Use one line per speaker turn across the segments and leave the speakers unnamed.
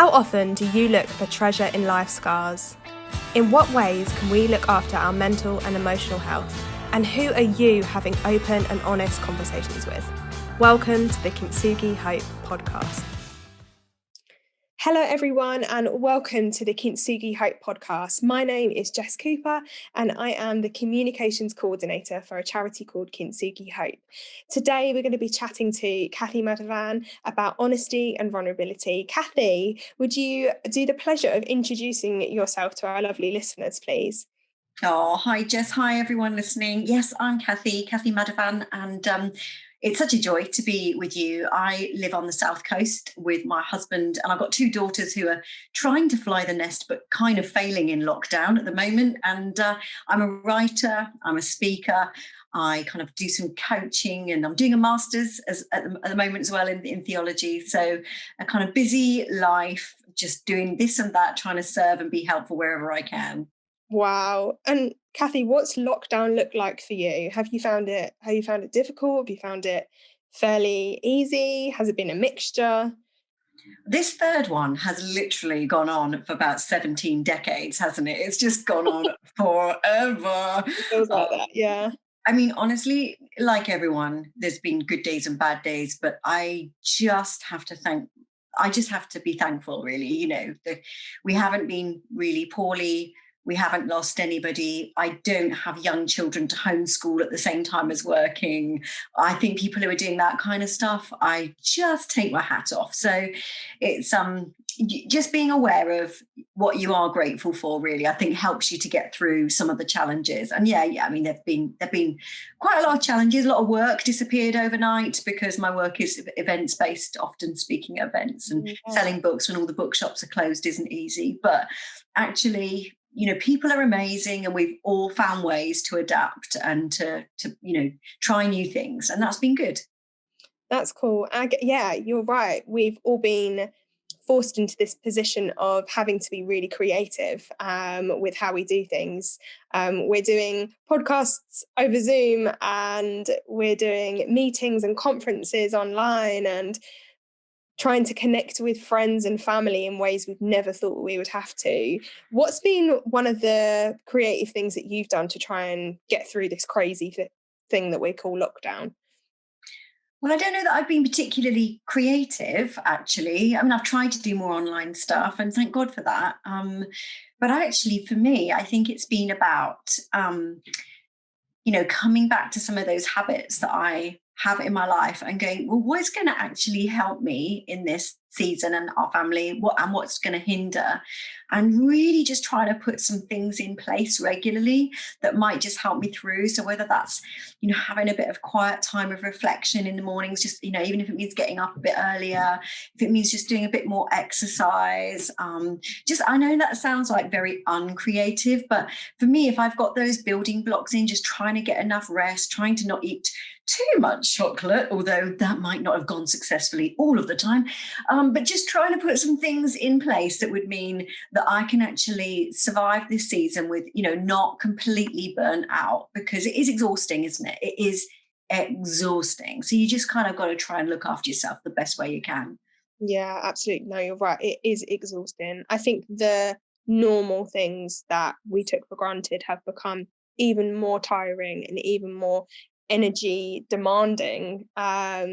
How often do you look for treasure in life's scars? In what ways can we look after our mental and emotional health? And who are you having open and honest conversations with? Welcome to the Kintsugi Hope podcast. Hello everyone and welcome to the Kintsugi Hope podcast. My name is Jess Cooper and I am the communications coordinator for a charity called Kintsugi Hope. Today we're going to be chatting to Kathy Madhavan about honesty and vulnerability. Kathy, would you do the pleasure of introducing yourself to our lovely listeners, please?
Oh, hi Jess. Hi everyone listening. Yes, I'm Kathy Madhavan, and it's such a joy to be with you. I live on the South Coast with my husband, and I've got two daughters who are trying to fly the nest, but kind of failing in lockdown at the moment. And I'm a writer, I'm a speaker, I kind of do some coaching, and I'm doing a master's at the moment as well in theology. So a kind of busy life, just doing this and that, trying to serve and be helpful wherever I can.
Wow. And Kathy, what's lockdown look like for you? Have you found it difficult? Have you found it fairly easy? Has it been a mixture?
This third one has literally gone on for about 17 decades, hasn't it? It's just gone on forever.
It feels like that, yeah.
I mean, honestly, like everyone, there's been good days and bad days, but I just have to be thankful, really. You know, we haven't been really poorly. We haven't lost anybody. I don't have young children to homeschool at the same time as working. I think people who are doing that kind of stuff, I just take my hat off. So it's just being aware of what you are grateful for, really, I think helps you to get through some of the challenges. And yeah, I mean, there've been quite a lot of challenges. A lot of work disappeared overnight because my work is events based, often speaking at events, and selling books when all the bookshops are closed isn't easy. But actually, you know, people are amazing, and we've all found ways to adapt and to try new things, and that's been good.
That's cool. Yeah, you're right. We've all been forced into this position of having to be really creative with how we do things. We're doing podcasts over Zoom, and we're doing meetings and conferences online, and trying to connect with friends and family in ways we've never thought we would have to. What's been one of the creative things that you've done to try and get through this crazy thing that we call lockdown?
Well, I don't know that I've been particularly creative, actually. I mean, I've tried to do more online stuff, and thank God for that. But actually, for me, I think it's been about, coming back to some of those habits that I have in my life and going, well, what's going to actually help me in this season and our family, what's going to hinder, and really just trying to put some things in place regularly that might just help me through. So whether that's, having a bit of quiet time of reflection in the mornings, just, even if it means getting up a bit earlier, if it means just doing a bit more exercise, I know that sounds like very uncreative, but for me, if I've got those building blocks in, just trying to get enough rest, trying to not eat too much chocolate, although that might not have gone successfully all of the time, but just trying to put some things in place that would mean that I can actually survive this season with, not completely burnt out, because it is exhausting, isn't it? It is exhausting. So you just kind of got to try and look after yourself the best way you can.
Yeah, absolutely. No, you're right. It is exhausting. I think the normal things that we took for granted have become even more tiring and even more energy demanding. I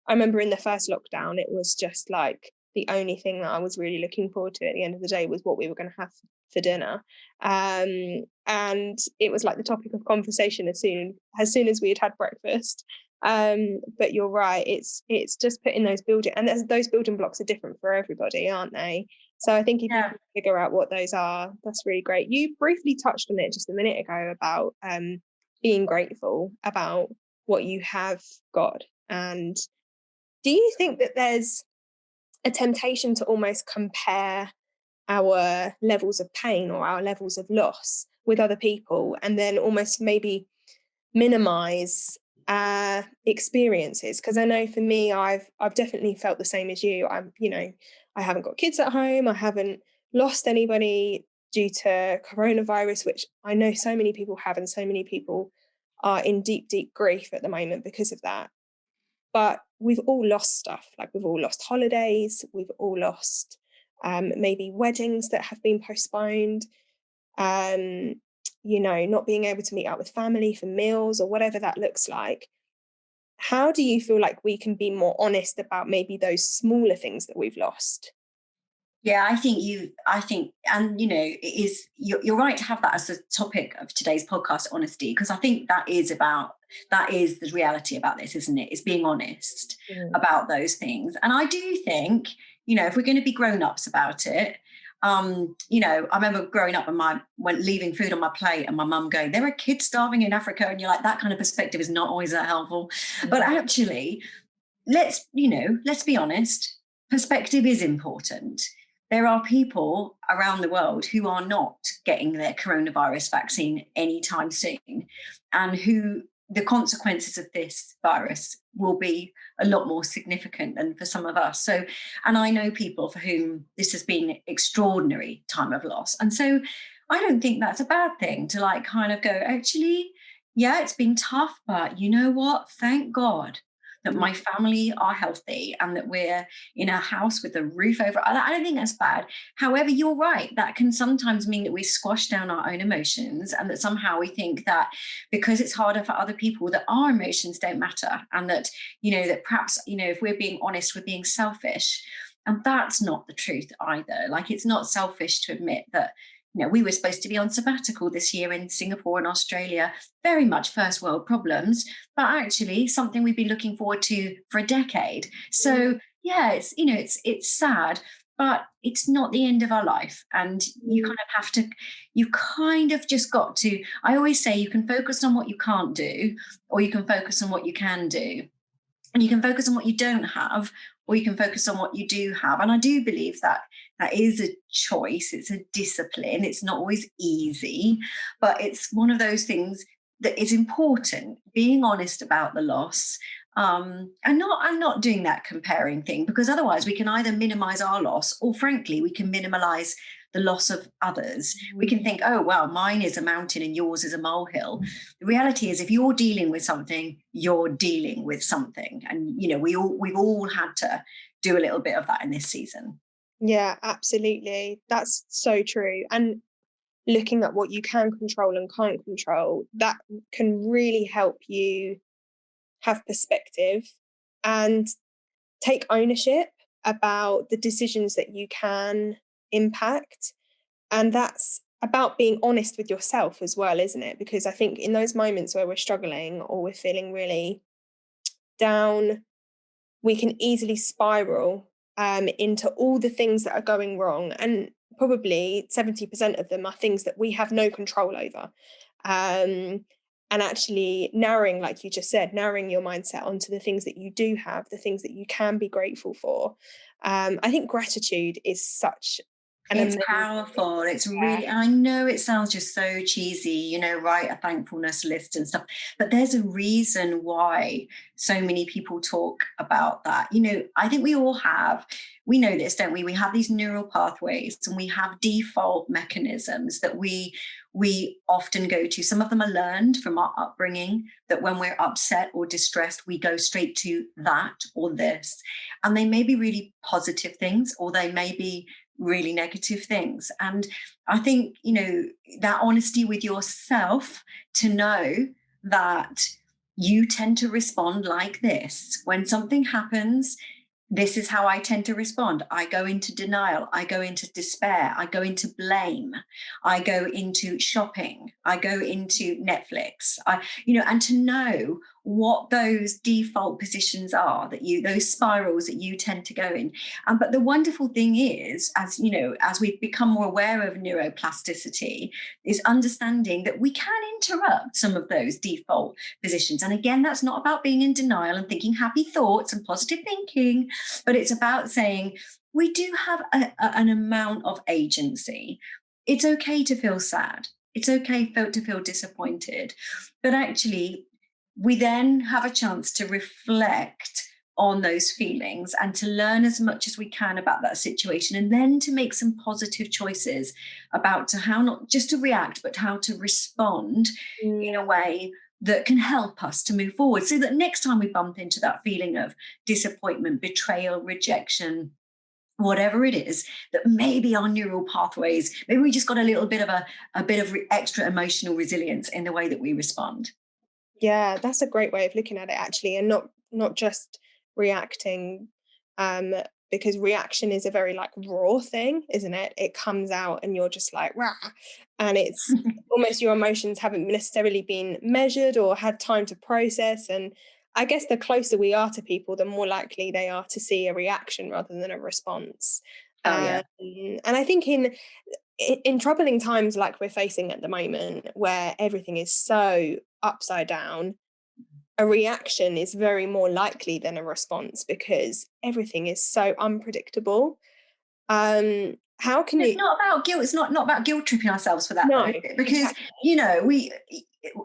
remember in the first lockdown, it was just like the only thing that I was really looking forward to at the end of the day was what we were going to have for dinner. And it was like the topic of conversation as soon as we had breakfast. But you're right, it's just putting those those building blocks are different for everybody, aren't they? So I think if you can figure out what those are, that's really great. You briefly touched on it just a minute ago about being grateful about what you have got. And do you think that there's a temptation to almost compare our levels of pain or our levels of loss with other people, and then almost maybe minimize experiences? Because I know for me, I've definitely felt the same as you. I haven't got kids at home. I haven't lost anybody due to coronavirus, which I know so many people have, and so many people are in deep, deep grief at the moment because of that. But we've all lost stuff. Like, we've all lost holidays. We've all lost maybe weddings that have been postponed, not being able to meet up with family for meals or whatever that looks like. How do you feel like we can be more honest about maybe those smaller things that we've lost?
Yeah, and you're right to have that as the topic of today's podcast, honesty, because I think that is the reality about this, isn't it? It's being honest about those things. And I do think, if we're going to be grown-ups about it, I remember growing up and when leaving food on my plate and my mum going, there are kids starving in Africa, and you're like, that kind of perspective is not always that helpful. But actually, let's be honest, perspective is important. There are people around the world who are not getting their coronavirus vaccine anytime soon, and who the consequences of this virus will be a lot more significant than for some of us. So, and I know people for whom this has been extraordinary time of loss. And so I don't think that's a bad thing to kind of go, actually, yeah, it's been tough, but you know what? Thank God that my family are healthy and that we're in a house with a roof over. I don't think that's bad. However, you're right. That can sometimes mean that we squash down our own emotions, and that somehow we think that because it's harder for other people, that our emotions don't matter. And that, that perhaps, if we're being honest, we're being selfish. And that's not the truth either. It's not selfish to admit that, we were supposed to be on sabbatical this year in Singapore and Australia, very much first world problems, but actually something we've been looking forward to for a decade. So yeah, it's sad, but it's not the end of our life. And you kind of just got to, I always say, you can focus on what you can't do, or you can focus on what you can do. And you can focus on what you don't have, or you can focus on what you do have. And I do believe that is a choice. It's a discipline. It's not always easy, but it's one of those things that is important, being honest about the loss. And not doing that comparing thing, because otherwise we can either minimize our loss, or frankly, we can minimize the loss of others. We can think, oh, well, mine is a mountain and yours is a molehill. The reality is, if you're dealing with something, you're dealing with something. And, we've all had to do a little bit of that in this season.
Yeah, absolutely. That's so true. And looking at what you can control and can't control, that can really help you have perspective and take ownership about the decisions that you can impact. And that's about being honest with yourself as well, isn't it? Because I think in those moments where we're struggling or we're feeling really down, we can easily spiral into all the things that are going wrong. And probably 70% of them are things that we have no control over. And actually narrowing, like you just said, narrowing your mindset onto the things that you do have, the things that you can be grateful for. I think gratitude is such
it's powerful. It's really, I know it sounds just so cheesy, write a thankfulness list and stuff, but there's a reason why so many people talk about that. I think we know this, don't we? We have these neural pathways, and we have default mechanisms that we often go to. Some of them are learned from our upbringing, that when we're upset or distressed, we go straight to that or this. And they may be really positive things, or they may be really negative things. And I think, that honesty with yourself, to know that you tend to respond like this. When something happens, this is how I tend to respond. I go into denial. I go into despair. I go into blame. I go into shopping. I go into Netflix. And to know what those default positions are, those spirals that you tend to go in. But the wonderful thing is, as we've become more aware of neuroplasticity, is understanding that we can interrupt some of those default positions. And again, that's not about being in denial and thinking happy thoughts and positive thinking, but it's about saying we do have an amount of agency. It's okay to feel sad. It's okay to feel disappointed. But actually, we then have a chance to reflect on those feelings and to learn as much as we can about that situation, and then to make some positive choices about how not just to react, but how to respond in a way that can help us to move forward, so that next time we bump into that feeling of disappointment, betrayal, rejection, whatever it is, that maybe our neural pathways, maybe we just got a little bit of extra emotional resilience in the way that we respond.
Yeah, that's a great way of looking at it actually, and not just reacting, um, because reaction is a very like raw thing, isn't it? It comes out and you're just like rah, and it's almost your emotions haven't necessarily been measured or had time to process. And I guess the closer we are to people, the more likely they are to see a reaction rather than a response.
Oh yeah.
And I think in troubling times like we're facing at the moment, where everything is so upside down, a reaction is very more likely than a response because everything is so unpredictable. How can
It's
you?
not about guilt. It's not about guilt tripping ourselves for that, though,
No,
is it? Because
exactly.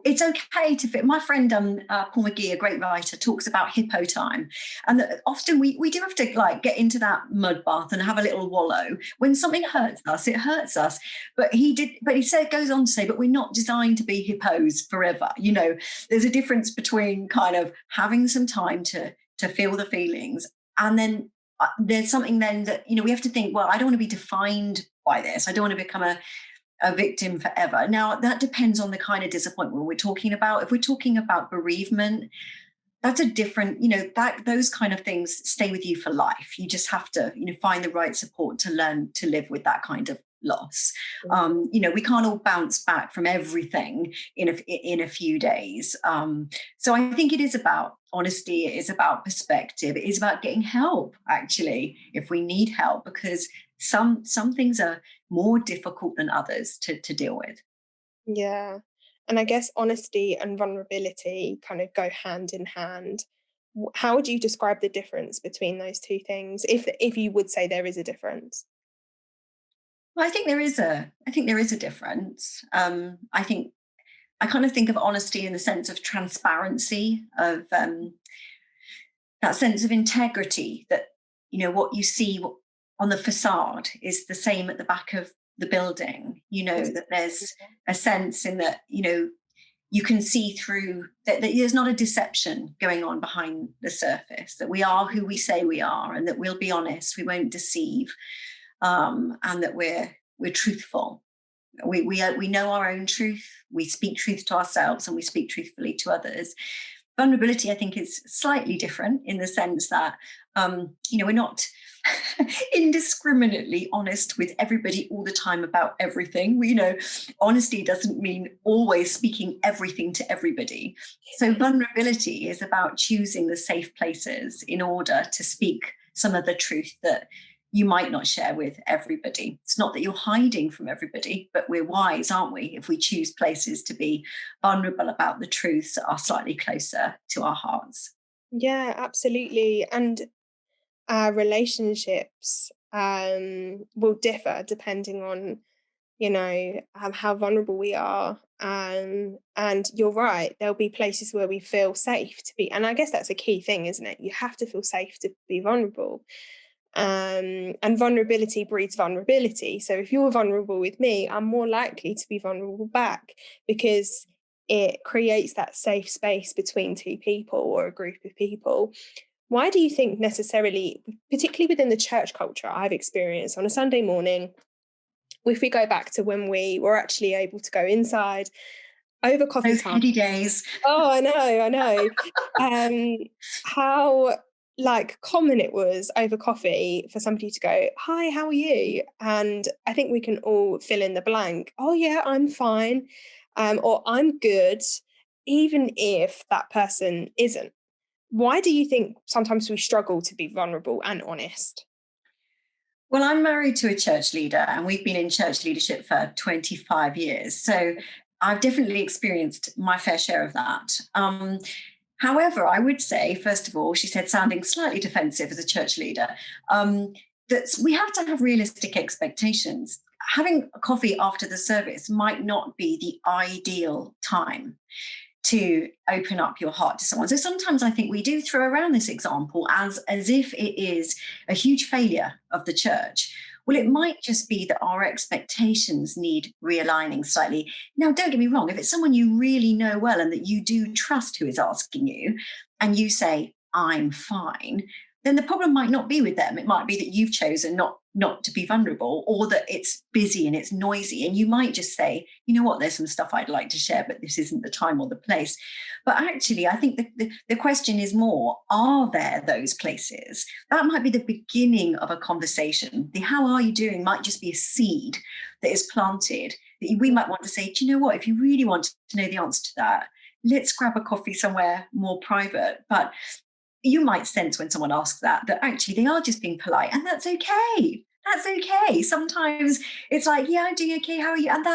it's okay to fit. My friend Paul McGee, a great writer, talks about hippo time, and that often we do have to like get into that mud bath and have a little wallow when something hurts us. It hurts us, but he said, goes on to say, but we're not designed to be hippos forever. There's a difference between kind of having some time to feel the feelings, and then there's something then that we have to think, well, I don't want to be defined by this. I don't want to become a victim forever. Now that depends on the kind of disappointment we're talking about. If we're talking about bereavement, that's a different, that those kind of things stay with you for life. You just have to find the right support to learn to live with that kind of loss. We can't all bounce back from everything in a few days. So I think it is about honesty. It is about perspective. It is about getting help, actually, if we need help, because some things are more difficult than others to deal with.
Yeah. And I guess honesty and vulnerability kind of go hand in hand. How would you describe the difference between those two things, if you would say there is a difference?
Well, I think there is a difference. I think I kind of think of honesty in the sense of transparency, of that sense of integrity, that what you see on the facade is the same at the back of the building. That there's a sense in that you can see through that there's not a deception going on behind the surface, that we are who we say we are, and that we'll be honest, we won't deceive, and that we're truthful. We know our own truth. We speak truth to ourselves and we speak truthfully to others. Vulnerability, I think, is slightly different in the sense that we're not indiscriminately honest with everybody all the time about everything. Honesty doesn't mean always speaking everything to everybody. So vulnerability is about choosing the safe places in order to speak some of the truth that you might not share with everybody. It's not that you're hiding from everybody, but we're wise, aren't we, if we choose places to be vulnerable about the truths that are slightly closer to our hearts.
Yeah, absolutely. And our relationships will differ depending on how vulnerable we are. And you're right, there'll be places where we feel safe to be, and I guess that's a key thing, isn't it? You have to feel safe to be vulnerable. And vulnerability breeds vulnerability. So if you're vulnerable with me, I'm more likely to be vulnerable back, because it creates that safe space between two people or a group of people. Why do you think necessarily, particularly within the church culture I've experienced on a Sunday morning, if we go back to when we were actually able to go inside over coffee
Those
time?
heady days.
Oh, I know. Um, how like common it was over coffee for somebody to go, "Hi, how are you?" And I think we can all fill in the blank. "Oh yeah, I'm fine," or "I'm good," even if that person isn't. Why do you think sometimes we struggle to be vulnerable and honest?
Well, I'm married to a church leader, and we've been in church leadership for 25 years. So I've definitely experienced my fair share of that. However, I would say, first of all, she said, sounding slightly defensive as a church leader, that we have to have realistic expectations. Having a coffee after the service might not be the ideal time to open up your heart to someone. So sometimes I think we do throw around this example as if it is a huge failure of the church. Well, it might just be that our expectations need realigning slightly. Now, don't get me wrong, if it's someone you really know well and that you do trust who is asking you, and you say, I'm fine, then the problem might not be with them. It might be that you've chosen not to be vulnerable, or that it's busy and it's noisy. And you might just say, you know what, there's some stuff I'd like to share, but this isn't the time or the place. But actually, I think the question is more, are there those places? That might be the beginning of a conversation. The how are you doing might just be a seed that is planted, that we might want to say, do you know what, if you really want to know the answer to that, let's grab a coffee somewhere more private. But you might sense when someone asks that actually they are just being polite, and that's okay. That's okay. Sometimes it's like, yeah, I'm doing okay. How are you? And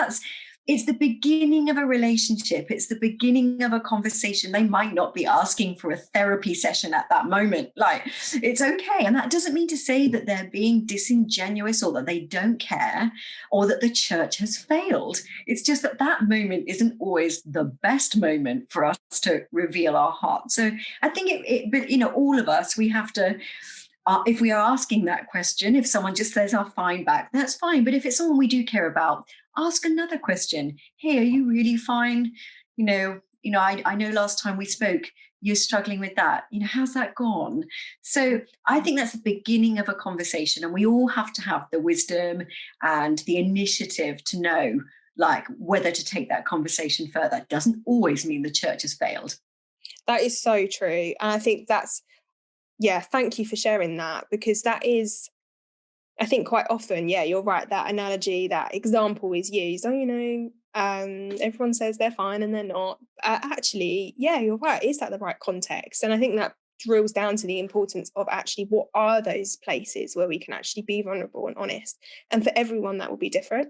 it's the beginning of a relationship. It's the beginning of a conversation. They might not be asking for a therapy session at that moment. Like, it's okay. And that doesn't mean to say that they're being disingenuous, or that they don't care, or that the church has failed. It's just that moment isn't always the best moment for us to reveal our heart. So I think but all of us, we have to, if we are asking that question, if someone just says, "I'll fine back," that's fine. But if it's someone we do care about, ask another question. Hey, are you really fine? I know last time we spoke, you're struggling with that. How's that gone? So I think that's the beginning of a conversation, and we all have to have the wisdom and the initiative to know, like, whether to take that conversation further. It doesn't always mean the church has failed.
That is so true. And I think thank you for sharing that, because that is, I think quite often, you're right, that analogy, that example is used. Everyone says they're fine and they're not. Actually, you're right. Is that the right context? And I think that drills down to the importance of actually, what are those places where we can actually be vulnerable and honest? And for everyone, that will be different.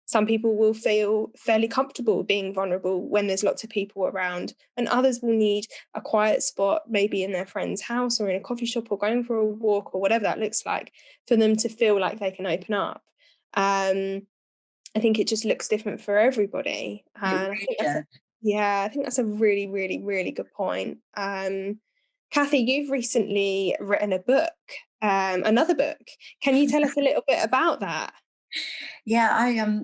Some people will feel fairly comfortable being vulnerable when there's lots of people around, and others will need a quiet spot, maybe in their friend's house or in a coffee shop or going for a walk or whatever that looks like, for them to feel like they can open up. I think it just looks different for everybody. And I think that's a really, really, really good point. Kathy, you've recently written a book, another book. Can you tell us a little bit about that?
Yeah,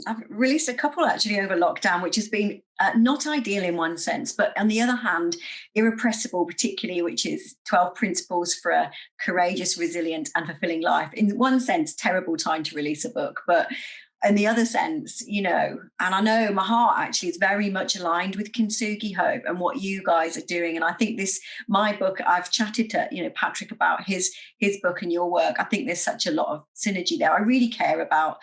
I've released a couple actually over lockdown, which has been not ideal in one sense, but on the other hand, irrepressible, particularly, which is 12 Principles for a Courageous, Resilient and Fulfilling Life. In one sense, terrible time to release a book, but in the other sense, and I know my heart actually is very much aligned with Kintsugi Hope and what you guys are doing. And I think my book, I've chatted to, Patrick about his book and your work. I think there's such a lot of synergy there. I really care about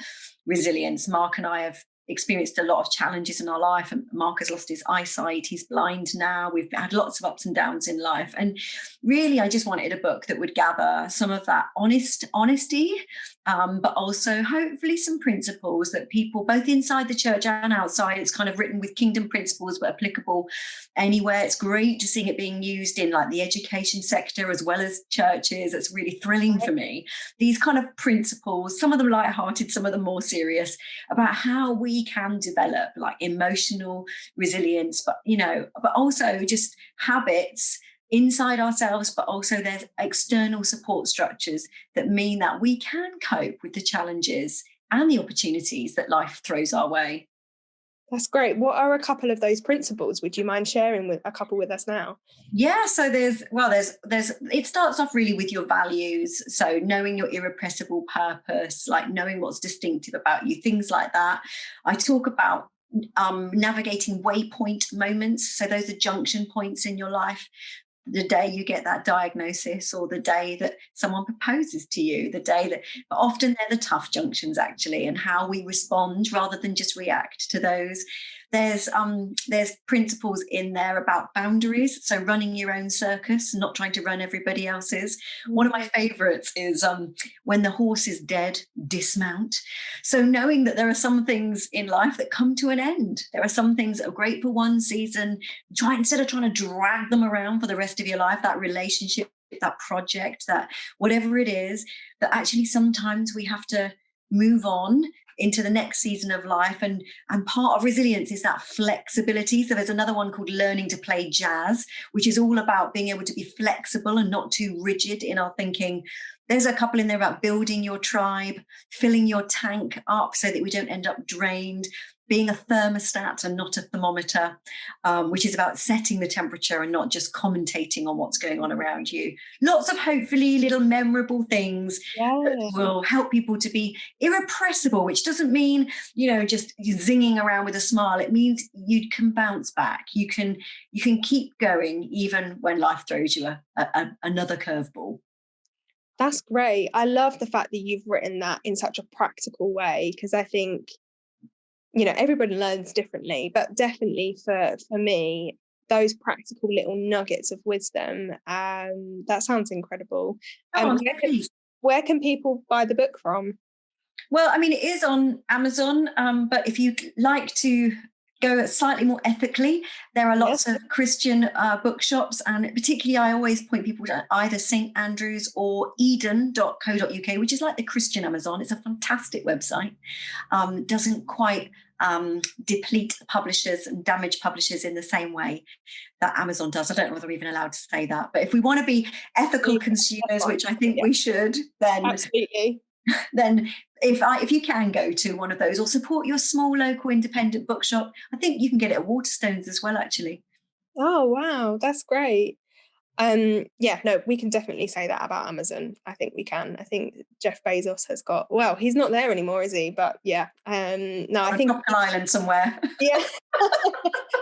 resilience. Mark and I have experienced a lot of challenges in our life, and Mark has lost his eyesight. He's blind now. We've had lots of ups and downs in life. And really, I just wanted a book that would gather some of that honesty, but also hopefully some principles that people, both inside the church and outside, it's kind of written with kingdom principles, but applicable anywhere. It's great to see it being used in like the education sector as well as churches. It's really thrilling for me. These kind of principles, some of them lighthearted, some of them more serious, about how we can develop like emotional resilience, but also just habits inside ourselves, but also there's external support structures that mean that we can cope with the challenges and the opportunities that life throws our way.
That's great. What are a couple of those principles? Would you mind sharing with a couple with us now?
Yeah, so there's it starts off really with your values. So knowing your irrepressible purpose, like knowing what's distinctive about you, things like that. I talk about navigating waypoint moments. So those are junction points in your life. The day you get that diagnosis, or the day that someone proposes to you, but often they're the tough junctions actually, and how we respond rather than just react to those. There's principles in there about boundaries, so running your own circus, not trying to run everybody else's. One of my favorites is when the horse is dead, dismount. So knowing that there are some things in life that come to an end. There are some things that are great for one season. Instead of trying to drag them around for the rest of your life, that relationship, that project, that whatever it is, that actually sometimes we have to move on into the next season of life. And part of resilience is that flexibility. So there's another one called Learning to Play Jazz, which is all about being able to be flexible and not too rigid in our thinking. There's a couple in there about building your tribe, filling your tank up so that we don't end up drained, being a thermostat and not a thermometer, which is about setting the temperature and not just commentating on what's going on around you. Lots of hopefully little memorable things that
Yeah.
will help people to be irrepressible, which doesn't mean, just zinging around with a smile. It means you can bounce back. You can keep going even when life throws you another curveball.
That's great. I love the fact that you've written that in such a practical way, because I think, everybody learns differently, but definitely for me, those practical little nuggets of wisdom, that sounds incredible.
Oh, I'm so
Where can,
pleased.
where can people buy the book from?
Well, I mean, it is on Amazon, but if you'd like to go slightly more ethically, there are
Yes.
lots of Christian bookshops, and particularly I always point people to either St. Andrews or eden.co.uk, which is like the Christian Amazon. It's a fantastic website. Doesn't quite deplete publishers and damage publishers in the same way that Amazon does. I don't know whether we're even allowed to say that, but if we want to be ethical
Yeah,
consumers,
fine.
which I think
Yeah,
we should, then
absolutely.
if you can go to one of those or support your small local independent bookshop, I think you can get it at Waterstones as well, actually.
Oh, wow, that's great. Yeah, no, we can definitely say that about Amazon. I think we can. I think Jeff Bezos has got, well, he's not there anymore, is he? But yeah, no,
On
I
a
think,
tropical island somewhere.
yeah,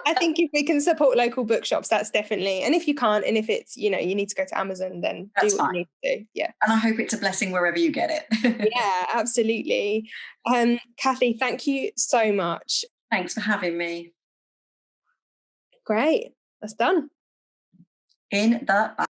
I think if we can support local bookshops, that's definitely, and if you can't, and if it's, you need to go to Amazon, then do
That's
what you
fine.
need to do. Yeah.
And I hope it's a blessing wherever you get it.
Yeah, absolutely. Kathy, thank you so much.
Thanks for having me.
Great. That's done.
In the